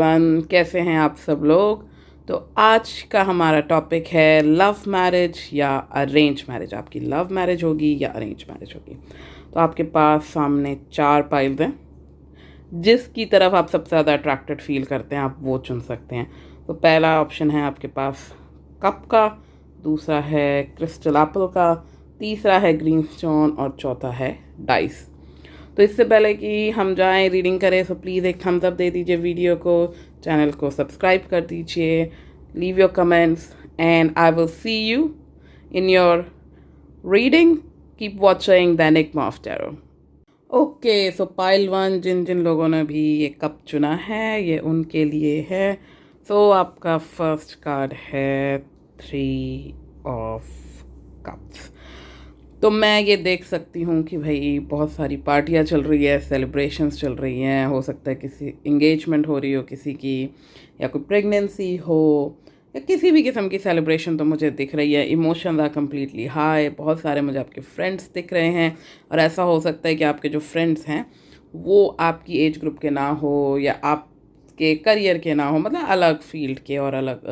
Everyone, कैसे हैं आप सब लोग। तो आज का हमारा टॉपिक है लव मैरिज या अरेंज मैरिज। आपकी लव मैरिज होगी या अरेंज मैरिज होगी। तो आपके पास सामने 4 पाइल्स हैं, जिसकी तरफ आप सबसे ज़्यादा अट्रैक्टेड फील करते हैं आप वो चुन सकते हैं। तो पहला ऑप्शन है आपके पास कप का, दूसरा है क्रिस्टल एप्पल का, तीसरा है ग्रीन स्टोन और चौथा है डाइस। तो इससे पहले कि हम जाएं रीडिंग करें, सो प्लीज़ एक थम्स अप दे दीजिए वीडियो को, चैनल को सब्सक्राइब कर दीजिए, leave your comments and I will see you in your reading. Keep watching the enigma of tarot. Okay, so pile 1, जिन जिन लोगों ने भी ये कप चुना है ये उनके लिए है। सो आपका फर्स्ट कार्ड है 3 ऑफ कप्स। तो मैं ये देख सकती हूँ कि भाई बहुत सारी पार्टियाँ चल रही है, सेलिब्रेशंस चल रही हैं, हो सकता है किसी इंगेजमेंट हो रही हो किसी की, या कोई प्रेगनेंसी हो, या किसी भी किस्म की सेलिब्रेशन तो मुझे दिख रही है। Emotions are completely high. बहुत सारे मुझे आपके फ्रेंड्स दिख रहे हैं, और ऐसा हो सकता है कि आपके जो फ्रेंड्स हैं वो आपकी एज ग्रुप के ना हो या आपके करियर के ना हो, मतलब अलग फील्ड के और अलग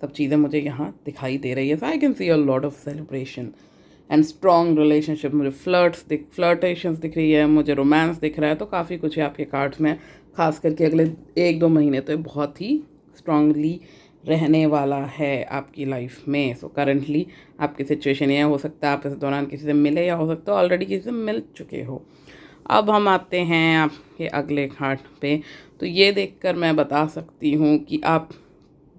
सब चीज़ें मुझे यहाँ दिखाई दे रही है। So I can see a lot of celebration and strong relationship. मुझे फ्लर्टेशंस दिख रही है, मुझे रोमांस दिख रहा है। तो काफ़ी कुछ है आपके कार्ड्स में, खास करके अगले 1-2 महीने तो बहुत ही स्ट्रांगली रहने वाला है आपकी लाइफ में। सो करंटली आपकी सिचुएशन ये हो सकता है आप इस दौरान किसी से मिले, या हो सकता है ऑलरेडी किसी से मिल चुके हो। अब हम आते हैं आपके अगले कार्ड पे। तो ये देखकर मैं बता सकती हूँ कि आप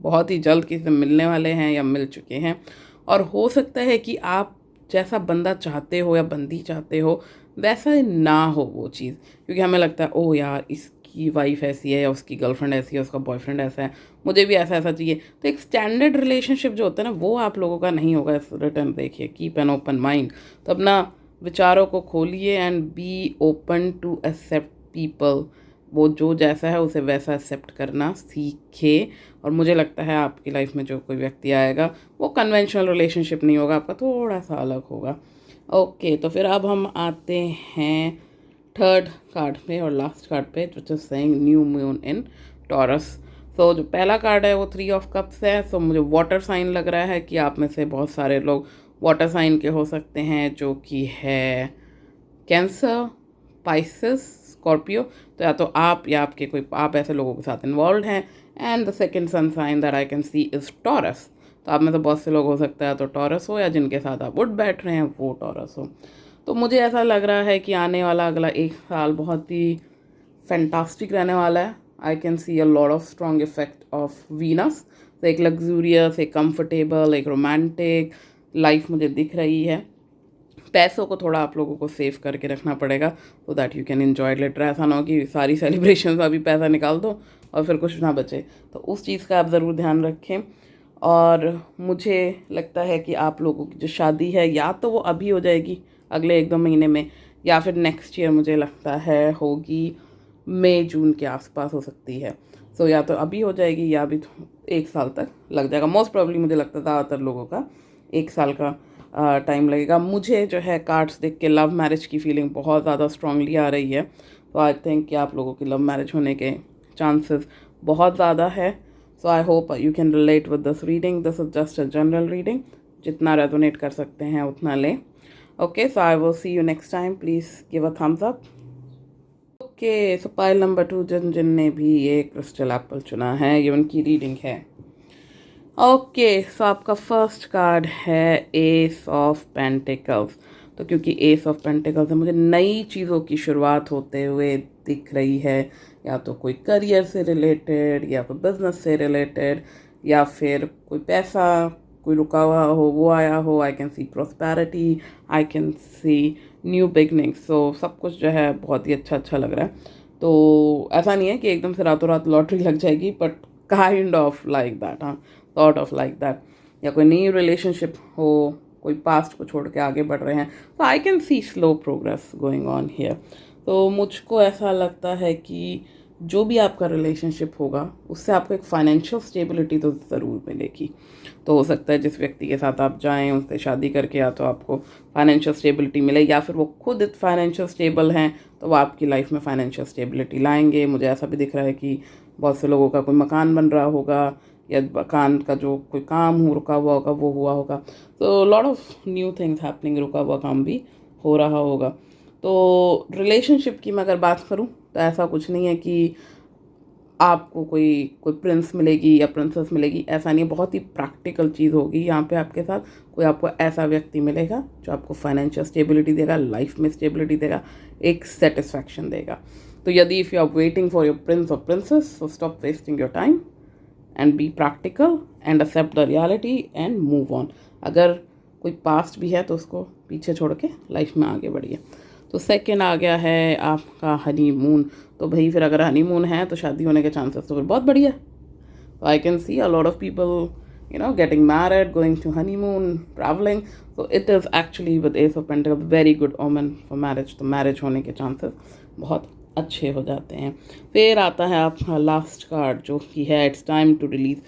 बहुत ही जल्द किसी से मिलने वाले हैं या मिल चुके हैं, और हो सकता है कि आप जैसा बंदा चाहते हो या बंदी चाहते हो वैसा ना हो वो चीज़, क्योंकि हमें लगता है ओह यार इसकी वाइफ ऐसी है, या उसकी गर्लफ्रेंड ऐसी है, उसका बॉयफ्रेंड ऐसा है, मुझे भी ऐसा ऐसा चाहिए। तो एक स्टैंडर्ड रिलेशनशिप जो होता है ना, वो आप लोगों का नहीं होगा इस रिटर्न। देखिए, कीप एन ओपन माइंड। तो अपना विचारों को खोलिए and be open to accept people. वो जो जैसा है उसे वैसा एक्सेप्ट करना सीखे। और मुझे लगता है आपकी लाइफ में जो कोई व्यक्ति आएगा वो कन्वेंशनल रिलेशनशिप नहीं होगा, आपका थोड़ा सा अलग होगा। ओके, तो फिर अब हम आते हैं थर्ड कार्ड पे और लास्ट कार्ड पे, जो is saying new moon in taurus. तो जो पहला कार्ड है वो 3 ऑफ कप्स है। सो मुझे वाटर साइन लग रहा है कि आप में से बहुत सारे लोग वाटर साइन के हो सकते हैं, जो कि है कैंसर, पाइसेस, स्कॉर्पियो। तो या तो आप या आपके कोई आप ऐसे लोगों के साथ इन्वॉल्व हैं। And the second sun sign that I can see is Taurus. तो आप में से बहुत से लोग हो सकता है तो टॉरस हो, या जिनके साथ आप उठ बैठ रहे हैं वो टॉरस हो। तो मुझे ऐसा लग रहा है कि आने वाला अगला 1 साल बहुत ही फैंटास्टिक रहने वाला है। आई can see a lot of strong effect of Venus. तो एक लग्जूरियस, एक कंफर्टेबल, एक रोमांटिक लाइफ मुझे दिख रही है। पैसों को थोड़ा आप लोगों को सेव करके रखना पड़ेगा so that you can enjoy later. ऐसा ना हो कि सारी सेलिब्रेशन में अभी पैसा निकाल दो और फिर कुछ ना बचे। तो उस चीज़ का आप ज़रूर ध्यान रखें। और मुझे लगता है कि आप लोगों की जो शादी है या तो वो अभी हो जाएगी अगले 1-2 महीने में, या फिर नेक्स्ट ईयर मुझे लगता है होगी मई जून के आसपास हो सकती है। सो या तो अभी हो जाएगी या भी 1 साल तक लग जाएगा। मोस्ट प्रॉब्ली मुझे लगता है ज़्यादातर लोगों का 1 साल का टाइम लगेगा। मुझे जो है कार्ड्स देख के लव मैरिज की फीलिंग बहुत ज़्यादा स्ट्रांगली आ रही है। तो आई थिंक कि आप लोगों की लव मैरिज होने के चांसेस बहुत ज़्यादा है। So I hope you can relate with this reading. This is just a general reading, जितना रेजोनेट कर सकते हैं उतना लें। Okay, so I will see you next time. Please give a thumbs up. Okay, so pile number 2, जिन जिन ने भी ये क्रिस्टल एप्पल चुना है ये उनकी रीडिंग है। ओके, सो आपका फर्स्ट कार्ड है एस ऑफ पेंटिकल्स। तो क्योंकि एस ऑफ पेंटिकल्स है, मुझे नई चीज़ों की शुरुआत होते हुए दिख रही है, या तो कोई करियर से रिलेटेड, या कोई बिजनेस से रिलेटेड, या फिर कोई पैसा कोई रुका हुआ हो वो आया हो। I can see prosperity, I can see new beginnings. So सब कुछ जो है बहुत ही अच्छा लग रहा है। तो ऐसा नहीं है कि एकदम से रातों रात लॉटरी लग जाएगी, but kind of like that, हाँ, सॉर्ट ऑफ लाइक दैट। या कोई नई रिलेशनशिप हो, कोई पास्ट को छोड़ के आगे बढ़ रहे हैं। तो आई can C slow progress going on here. तो मुझको ऐसा लगता है कि जो भी आपका रिलेशनशिप होगा उससे आपको एक फाइनेंशियल स्टेबिलिटी तो ज़रूर मिलेगी। तो हो सकता है जिस व्यक्ति के साथ आप जाएं उनसे शादी करके या तो आपको फाइनेंशियल स्टेबिलिटी मिले, या फिर वो खुद फाइनेंशियल स्टेबल हैं तो वो आपकी लाइफ में फाइनेंशियल स्टेबिलिटी लाएंगे। मुझे ऐसा भी दिख रहा है कि बहुत से लोगों का कोई मकान बन रहा होगा या मकान का जो कोई काम हो रुका हुआ होगा वो हुआ होगा। तो lot of new things happening, रुका हुआ काम भी हो रहा होगा। तो रिलेशनशिप की मैं अगर बात करूं तो ऐसा कुछ नहीं है कि आपको कोई कोई प्रिंस मिलेगी या प्रिंसेस मिलेगी, ऐसा नहीं है। बहुत ही प्रैक्टिकल चीज़ होगी यहाँ पे आपके साथ। कोई आपको ऐसा व्यक्ति मिलेगा जो आपको फाइनेंशियल स्टेबिलिटी देगा, लाइफ में स्टेबिलिटी देगा, एक सेटिस्फैक्शन देगा। तो यदि if you are waiting for your prince और princess, so stop wasting your time and be practical and accept the reality and move on. अगर कोई पास्ट भी है तो उसको पीछे छोड़ के लाइफ में आगे बढ़िए। तो सेकंड आ गया है आपका हनीमून। तो भाई फिर अगर हनीमून है तो शादी होने के चांसेस तो फिर बहुत बढ़िया। तो आई can see a lot of people getting married, going to honeymoon, traveling. So it is actually with Ace of Pentacles very good omen for marriage. तो मैरिज होने के चांसेस बहुत अच्छे हो जाते हैं। फिर आता है आपका लास्ट कार्ड जो कि है it's time to release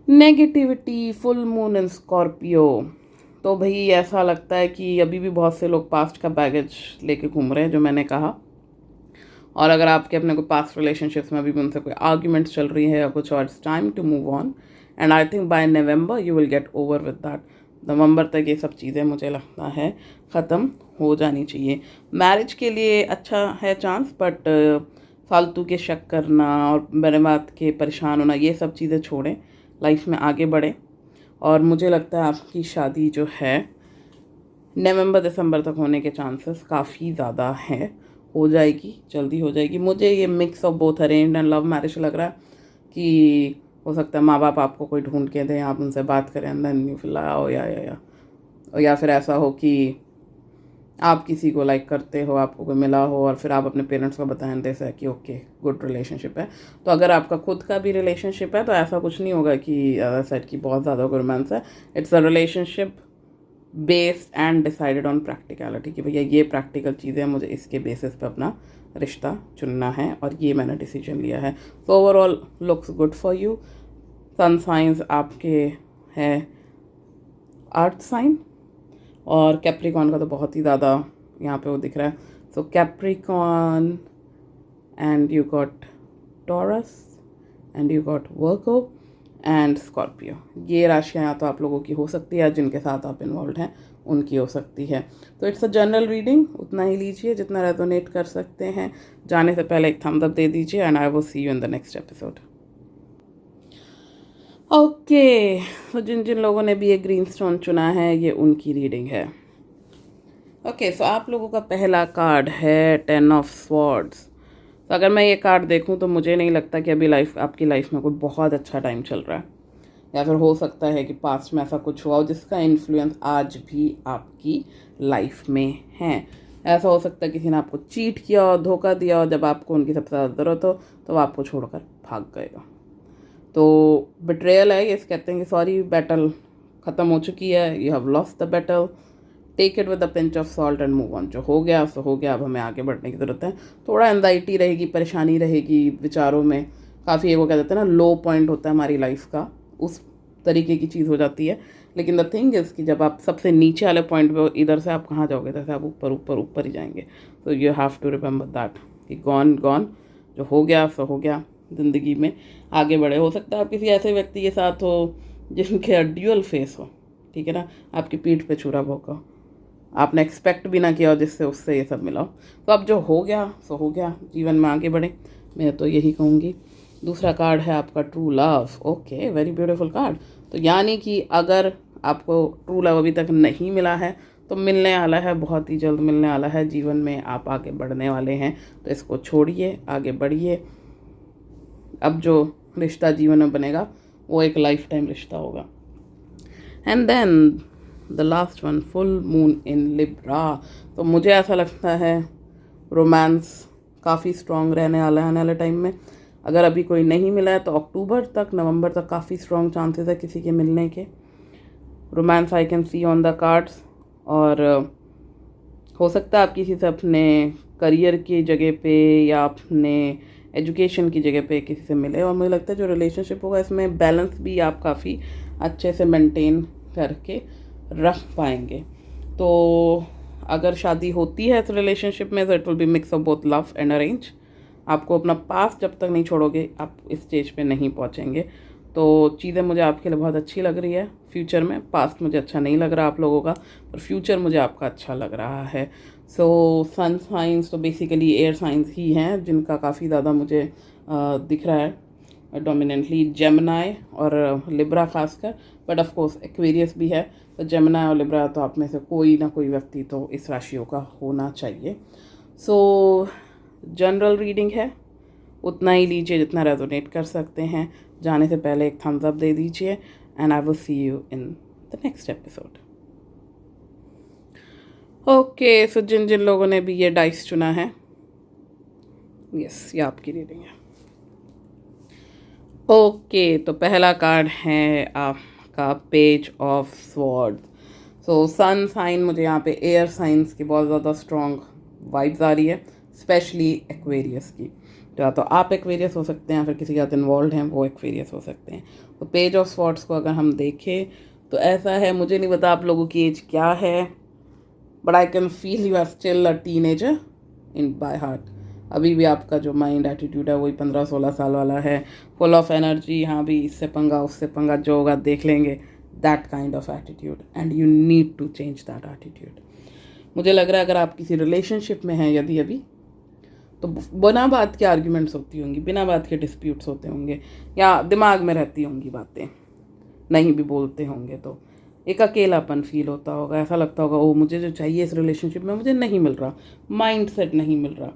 negativity, full moon in Scorpio. तो भाई ऐसा लगता है कि अभी भी बहुत से लोग पास्ट का बैगेज लेके घूम रहे हैं, जो मैंने कहा। और अगर आपके अपने कोई पास्ट रिलेशनशिप्स में अभी भी उनसे कोई आर्ग्यूमेंट्स चल रही है या कुछ और, it's time to move on and I think by November you will get over with that. नवंबर तक ये सब चीज़ें मुझे लगता है ख़त्म हो जानी चाहिए। मैरिज के लिए अच्छा है चांस, बट फालतू के शक करना और मेरे बात के परेशान होना, ये सब चीज़ें छोड़ें, लाइफ में आगे बढ़ें। और मुझे लगता है आपकी शादी जो है नवंबर दिसंबर तक होने के चांसेस काफ़ी ज़्यादा हैं। हो जाएगी, जल्दी हो जाएगी। मुझे ये mix of both arranged and love marriage लग रहा है कि हो सकता है माँ बाप आपको कोई ढूंढ के दें, आप उनसे बात करें एंड देन यू फील आओ, या फिर ऐसा हो कि आप किसी को लाइक करते हो, आपको कोई मिला हो और फिर आप अपने पेरेंट्स को बताएं जैसे कि ओके गुड रिलेशनशिप है। तो अगर आपका खुद का भी रिलेशनशिप है तो ऐसा कुछ नहीं होगा कि सेट की बहुत ज़्यादा रोमांस है। It's a relationship based and decided on practicality कि भैया ये प्रैक्टिकल चीज़ें मुझे इसके बेसिस पे अपना रिश्ता चुनना है और ये मैंने डिसीजन लिया है। तो overall looks good for you. Sun signs आपके है अर्थ साइन और कैप्रिकॉन का तो बहुत ही ज़्यादा यहाँ पे वो दिख रहा है। So Capricorn and you got Taurus and you got Virgo and Scorpio. ये राशियाँ या तो आप लोगों की हो सकती है या जिनके साथ आप इन्वॉल्व हैं उनकी हो सकती है। तो इट्स अ जनरल रीडिंग, उतना ही लीजिए जितना रेजोनेट कर सकते हैं। जाने से पहले एक थम्स अप दे दीजिए and I will see you in the next episode. Okay, तो जिन जिन लोगों ने भी ये ग्रीन स्टोन चुना है ये उनकी रीडिंग है। ओके, सो आप लोगों का पहला कार्ड है 10 ऑफ स्वॉर्ड्स। तो अगर मैं ये कार्ड देखूं तो मुझे नहीं लगता कि अभी आपकी लाइफ में कोई बहुत अच्छा टाइम चल रहा है, या फिर हो सकता है कि पास्ट में ऐसा कुछ हुआ हो जिसका इन्फ्लुएंस आज भी आपकी लाइफ में है। ऐसा हो सकता है किसी ने आपको चीट किया और धोखा दिया और जब आपको उनकी सबसे ज़्यादा ज़रूरत हो तो वो आपको छोड़कर भाग गएगा। तो बिट्रेयल है, ये कहते हैं कि सॉरी बैटल ख़त्म हो चुकी है, you have lost the battle, take it with a pinch of salt and move on. जो हो गया सो हो गया, अब हमें आगे बढ़ने की ज़रूरत है। थोड़ा एंजाइटी रहेगी, परेशानी रहेगी विचारों में, काफ़ी एक वो कह देते हैं ना लो पॉइंट होता है हमारी लाइफ का, उस तरीके की चीज़ हो जाती है। लेकिन द थिंग इज़ कि जब आप सबसे नीचे वाले पॉइंट पे, इधर से आप कहाँ जाओगे, जैसे आप ऊपर ऊपर ऊपर ही जाएंगे। तो you have to remember that कि गॉन गॉन, जो हो गया सो हो गया, ज़िंदगी में आगे बढ़े। हो सकता है आप किसी ऐसे व्यक्ति के साथ हो जिनके ड्यूअल फेस हो, ठीक है ना, आपकी पीठ पे छुरा भोंका, आपने एक्सपेक्ट भी ना किया हो जिससे उससे ये सब मिला हो। तो अब जो हो गया सो हो गया, जीवन में आगे बढ़े, मैं तो यही कहूँगी। दूसरा कार्ड है आपका true love. Okay, very beautiful card. तो यानी कि अगर आपको ट्रू लव अभी तक नहीं मिला है तो मिलने वाला है, बहुत ही जल्द मिलने वाला है। जीवन में आप आगे बढ़ने वाले हैं, तो इसको छोड़िए, आगे बढ़िए। अब जो रिश्ता जीवन में बनेगा वो एक लाइफ टाइम रिश्ता होगा। And then the last one, full moon in Libra. तो मुझे ऐसा लगता है रोमांस काफ़ी स्ट्रॉन्ग रहने वाला है आने वाले टाइम में। अगर अभी कोई नहीं मिला है तो अक्टूबर तक, नवंबर तक काफ़ी स्ट्रॉन्ग चांसेस है किसी के मिलने के। Romance I can C on the cards. और हो सकता है आप किसी से अपने करियर की जगह पे या अपने एजुकेशन की जगह पे किसी से मिले, और मुझे लगता है जो रिलेशनशिप होगा इसमें बैलेंस भी आप काफ़ी अच्छे से मेंटेन करके रख पाएंगे। तो अगर शादी होती है इस रिलेशनशिप में तो it will be mix of both love and arrange. आपको अपना पास्ट जब तक नहीं छोड़ोगे आप इस स्टेज पे नहीं पहुंचेंगे। तो चीज़ें मुझे आपके लिए बहुत अच्छी लग रही है फ्यूचर में। पास्ट मुझे अच्छा नहीं लग रहा आप लोगों का, पर फ्यूचर मुझे आपका अच्छा लग रहा है। सो सन साइंस तो बेसिकली एयर साइंस ही हैं जिनका काफ़ी ज़्यादा मुझे दिख रहा है, डोमिनेंटली जेमिनी और लिब्रा खासकर, बट ऑफ कोर्स एक्वेरियस भी है। तो जेमिनी और लिब्रा तो आप में से कोई ना कोई व्यक्ति तो इस राशियों का होना चाहिए। सो जनरल रीडिंग है, उतना ही लीजिए जितना रेजोनेट कर सकते हैं। जाने से पहले एक थम्स अप दे दीजिए and I will see you in the next episode. Okay, so जिन जिन लोगों ने भी ये डाइस चुना है, यस ये आपकी रीडिंग है। ओके, तो पहला कार्ड है आपका page of sword. So sun sign मुझे यहाँ पे एयर साइंस की बहुत ज़्यादा स्ट्रॉन्ग वाइब्स आ रही है, स्पेशली एक्वेरियस की। तो या तो आप एक्वेरियस हो सकते हैं, फिर किसी के साथ इन्वॉल्व हैं वो एक्वेरियस हो सकते हैं। तो पेज ऑफ स्वॉर्ड्स को अगर हम देखें तो ऐसा है, मुझे नहीं पता आप लोगों की एज क्या है, but I can feel you are still a teenager in by heart. अभी भी आपका जो माइंड एटीट्यूड है वही 15-16 साल वाला है, फुल ऑफ एनर्जी। हाँ भी इससे पंगा उससे पंगा, जो होगा देख लेंगे, that kind of attitude, and you need to change that attitude. मुझे लग रहा है अगर आप किसी रिलेशनशिप में हैं यदि अभी, तो बिना बात के आर्ग्यूमेंट्स होती होंगी, बिना बात के डिस्प्यूट्स होते होंगे, या दिमाग में रहती होंगी बातें, नहीं भी बोलते होंगे, तो एक अकेलापन फील होता होगा। ऐसा लगता होगा ओ मुझे जो चाहिए इस रिलेशनशिप में मुझे नहीं मिल रहा, माइंड सेट नहीं मिल रहा,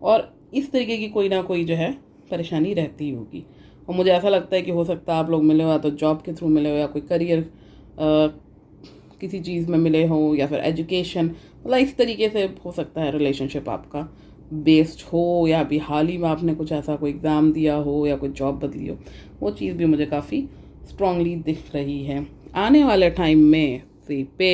और इस तरीके की कोई ना कोई जो है परेशानी रहती होगी। और मुझे ऐसा लगता है कि हो सकता है आप लोग मिले हो या तो जॉब के थ्रू मिले हो, या कोई करियर किसी चीज़ में मिले हो, या फिर एजुकेशन, मतलब इस तरीके से हो सकता है रिलेशनशिप आपका बेस्ड हो, या अभी हाल ही में आपने कुछ ऐसा कोई एग्ज़ाम दिया हो या कोई जॉब बदली हो। वो चीज़ भी मुझे काफ़ी स्ट्रांगली दिख रही है। आने वाले टाइम में see pay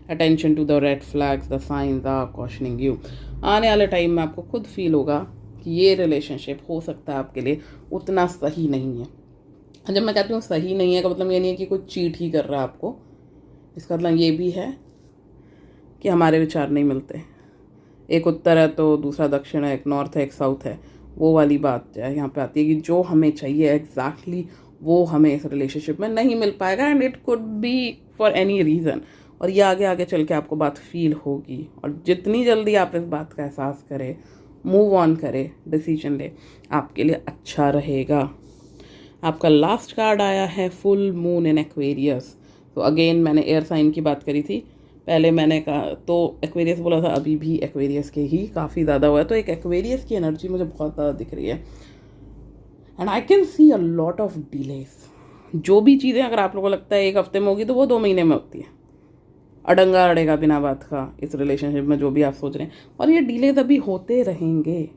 attention to the red flags, the signs are cautioning you. आने वाले टाइम में आपको खुद फील होगा कि ये रिलेशनशिप हो सकता है आपके लिए उतना सही नहीं है। जब मैं कहती हूँ सही नहीं है का मतलब ये नहीं है कि कोई चीट ही कर रहा है आपको, इसका मतलब ये भी है कि हमारे विचार नहीं मिलते। एक उत्तर है तो दूसरा दक्षिण है, एक नॉर्थ है एक साउथ है, वो वाली बात है यहाँ पे आती है कि जो हमें चाहिए एग्जैक्टली वो हमें इस रिलेशनशिप में नहीं मिल पाएगा, and it could be for any reason. और ये आगे आगे चल के आपको बात फील होगी, और जितनी जल्दी आप इस बात का एहसास करें, मूव ऑन करें, डिसीजन ले, आपके लिए अच्छा रहेगा। आपका लास्ट कार्ड आया है फुल मून इन एक्वेरियस। तो अगेन मैंने एयर साइन की बात करी थी पहले, मैंने कहा तो एक्वेरियस बोला था, अभी भी एक्वेरियस के ही काफ़ी ज़्यादा हुआ है। तो एक एक्वेरियस की एनर्जी मुझे बहुत ज़्यादा दिख रही है, and I can see a lot of delays. जो भी चीज़ें अगर आप लोगों को लगता है 1 हफ्ते में होगी तो वो 2 महीने में होती है। अड़ंगा अड़ेगा बिना बात का इस रिलेशनशिप में, जो भी आप सोच रहे हैं, और ये डिलेज अभी होते रहेंगे।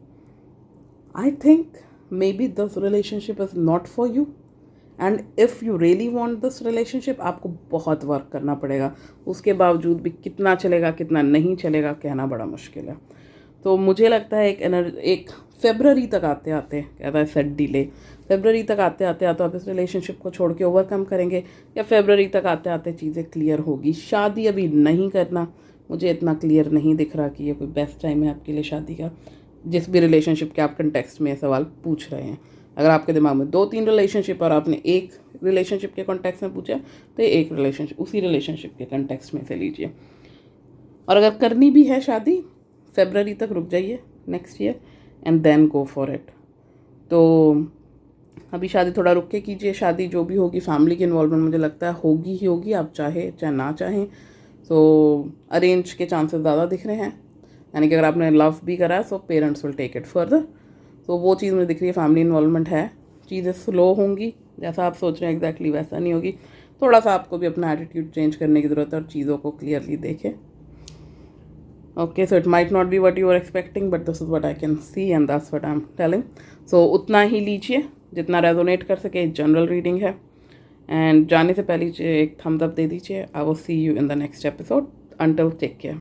I think may be this relationship is not for you, and if you really want this relationship आपको बहुत वर्क करना पड़ेगा। उसके बावजूद भी कितना चलेगा कितना नहीं चलेगा कहना बड़ा मुश्किल है। तो मुझे लगता है एक फरवरी तक आते आते, कहता है सेट डिले, फरवरी तक आते आते या तो आप इस रिलेशनशिप को छोड़ के ओवरकम करेंगे, या फरवरी तक आते आते चीज़ें क्लियर होगी। शादी अभी नहीं करना, मुझे इतना क्लियर नहीं दिख रहा कि ये कोई बेस्ट टाइम है आपके लिए शादी का, जिस भी रिलेशनशिप के आप कंटेक्स्ट में सवाल पूछ रहे हैं। अगर आपके दिमाग में 2-3 रिलेशनशिप और आपने एक रिलेशनशिप के कॉन्टेक्स्ट में पूछा, तो एक रिलेशनशिप उसी रिलेशनशिप के कॉन्टेक्स्ट में से लीजिए। और अगर करनी भी है शादी, फरवरी तक रुक जाइए next year, and then go for it. तो अभी शादी थोड़ा रुक के कीजिए। शादी जो भी होगी, फैमिली की इन्वॉल्वमेंट मुझे लगता है होगी ही होगी, आप चाहे चाहे ना चाहें। तो अरेंज के चांसेस ज़्यादा दिख रहे हैं, यानी कि अगर आपने लव भी करा है so parents will take it further. तो वो चीज़ मुझे दिख रही है, फैमिली इन्वॉल्वमेंट है। चीज़ें स्लो होंगी, जैसा आप सोच रहे हैं एग्जैक्टली वैसा नहीं होगी। थोड़ा सा आपको भी अपना एटीट्यूड चेंज करने की ज़रूरत है और चीज़ों को क्लियरली देखें। Okay, so it might not be what you are expecting, but this is what I can see and that's what I am telling. So उतना ही लीजिए जितना रेजोनेट कर सके। जनरल रीडिंग है, एंड जाने से पहले एक थम्स अप दे दीजिए। I will see you in the next episode. Until take care.